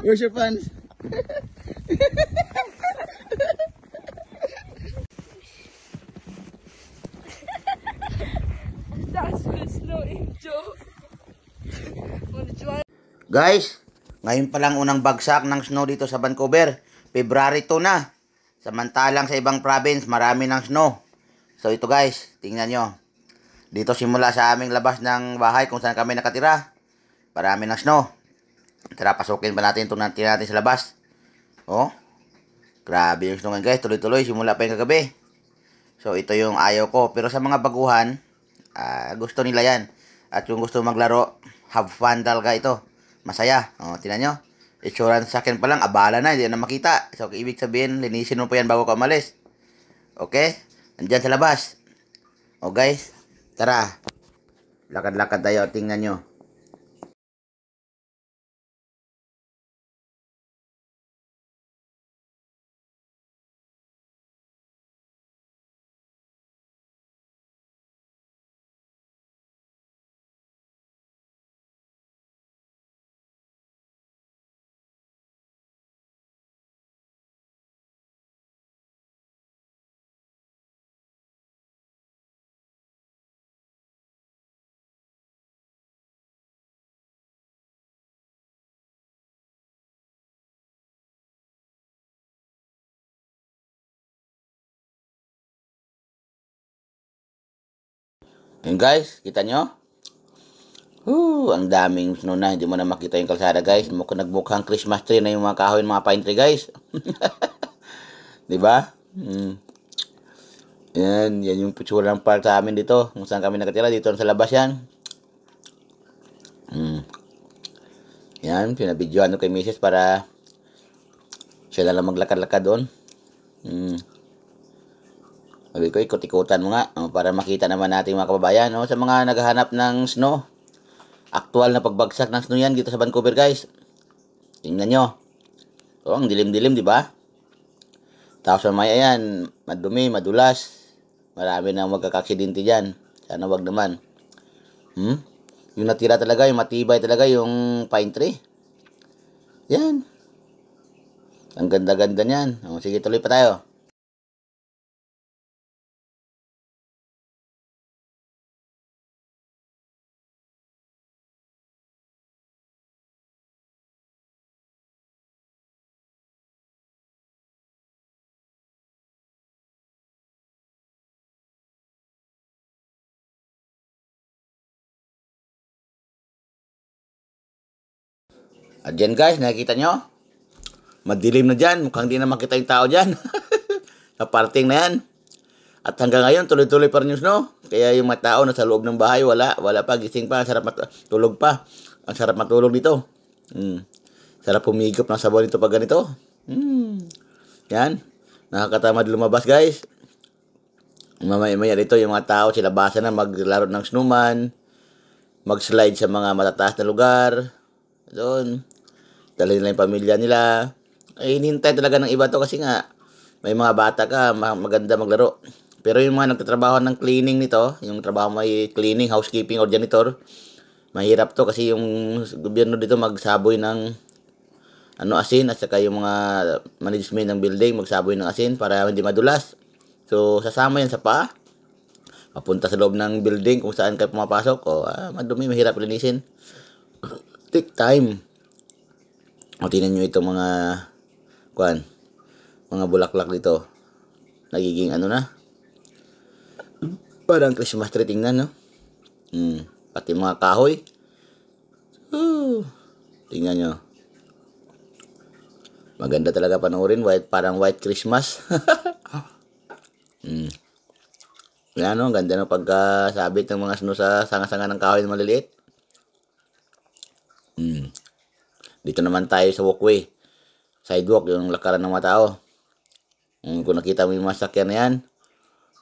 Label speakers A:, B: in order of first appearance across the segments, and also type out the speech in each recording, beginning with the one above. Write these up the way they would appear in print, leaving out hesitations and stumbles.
A: Where's your fans?
B: That's the snow angel.
C: Guys, ngayon pa lang unang bagsak ng snow dito sa Vancouver. February 2 na. Samantalang sa ibang province, marami ng snow. So ito guys, tingnan nyo. Dito simula sa aming labas ng bahay kung saan kami nakatira. Marami ng snow. Tara, pasukin ba natin itong natin sa labas. Oh, grabe yung snow guys. Tuloy-tuloy, simula pa yung kagabi. So ito yung ayaw ko. Pero sa mga baguhan, gusto nila yan. At yung gusto maglaro, have fun talaga ito. Masaya. O, tingnan nyo. Insurance sa akin pa lang, abala na, hindi na makita. So, ibig sabihin, linisin mo pa yan bago ka umalis. Okay? Nandyan sa labas. O, guys, tara. Lakad-lakad tayo, tingnan nyo. Yun guys, kita nyo? Ang daming snow na. Hindi mo na makita yung kalsada guys. Nagmukhang Christmas tree na yung mga kahoy, mga pine tree guys. Diba? Yan yung picture ng park sa amin dito. Kung saan kami nakatira. Dito sa labas yan. Yan, pinabidyoan ko kay Mrs. para siya na lang maglakad-lakad doon. Sabi ko, ikot-ikutan mo nga para makita naman natin mga kababayan. Sa mga naghahanap ng snow. Aktual na pagbagsak ng snow yan dito sa Vancouver guys. Tingnan nyo. Ang dilim-dilim, di ba? Tapos mamaya yan, madumi, madulas. Marami na magkakaksidente dyan. Sana wag naman. Yung natira talaga, yung matibay talaga, yung pine tree. Yan. Ang ganda-ganda niyan. Sige, tuloy pa tayo. At dyan guys, nakikita nyo? Madilim na dyan. Mukhang di na makita yung tao dyan. Sa parting na yan. At hanggang ngayon, tuloy-tuloy pa rin yung snow. Kaya yung mga tao na sa loob ng bahay, wala pa, gising pa. Sarap matulog pa. Ang sarap matulog dito. Sarap humigop ng sabon dito pag ganito. Yan. Nakakatamad lumabas guys. Mamaya dito yung mga tao, sila basa na maglaro ng snowman. Mag-slide sa mga matataas na lugar. Doon. Dali nila yung pamilya nila. Ay, hinihintay talaga ng iba to kasi nga may mga bata ka, maganda maglaro. Pero yung mga nagtatrabaho ng cleaning nito, yung trabaho may cleaning, housekeeping, or janitor, mahirap to kasi yung gobyerno dito magsaboy ng asin at saka yung mga management ng building magsaboy ng asin para hindi madulas. So, sasama yan sa paa. Mapunta sa loob ng building kung saan kayo pumapasok. Madumi, mahirap linisin. Take time. Tingnan nyo itong mga mga bulaklak dito. Nagiging na. Parang Christmas tree, tingnan, no? Pati mga kahoy. Tingnan nyo. Maganda talaga panoorin. Parang white Christmas. Yan, no? Ganda ng pagkasabit ng mga snow sa sanga-sanga ng kahoy na maliliit. Dito naman tayo sa walkway. Sidewalk, yung lakaran ng mga tao. Kung nakita mo yung mga sakyan na yan,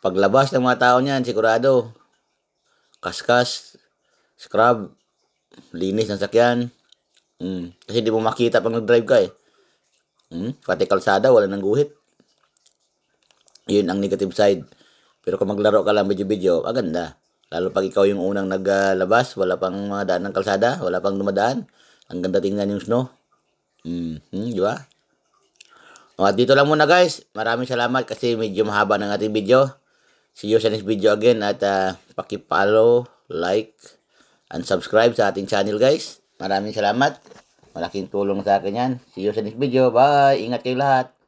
C: paglabas ng mga tao niyan, sigurado, kaskas, scrub, linis ng sakyan. Kasi di mo makita pag nag-drive ka eh. Pati kalsada, wala nang guhit. Yun ang negative side. Pero kung maglaro ka lang video-video, maganda. Lalo pag ikaw yung unang naglabas, wala pang mga daan ng kalsada, wala pang dumadaan. Ang ganda tingnan yung snow. Di ba? O, at dito lang muna guys. Maraming salamat kasi medyo mahaba ng ating video. See you sa next video again at paki-follow, like, and subscribe sa ating channel guys. Maraming salamat. Malaking tulong sa akin yan. See you sa next video. Bye! Ingat kayo lahat.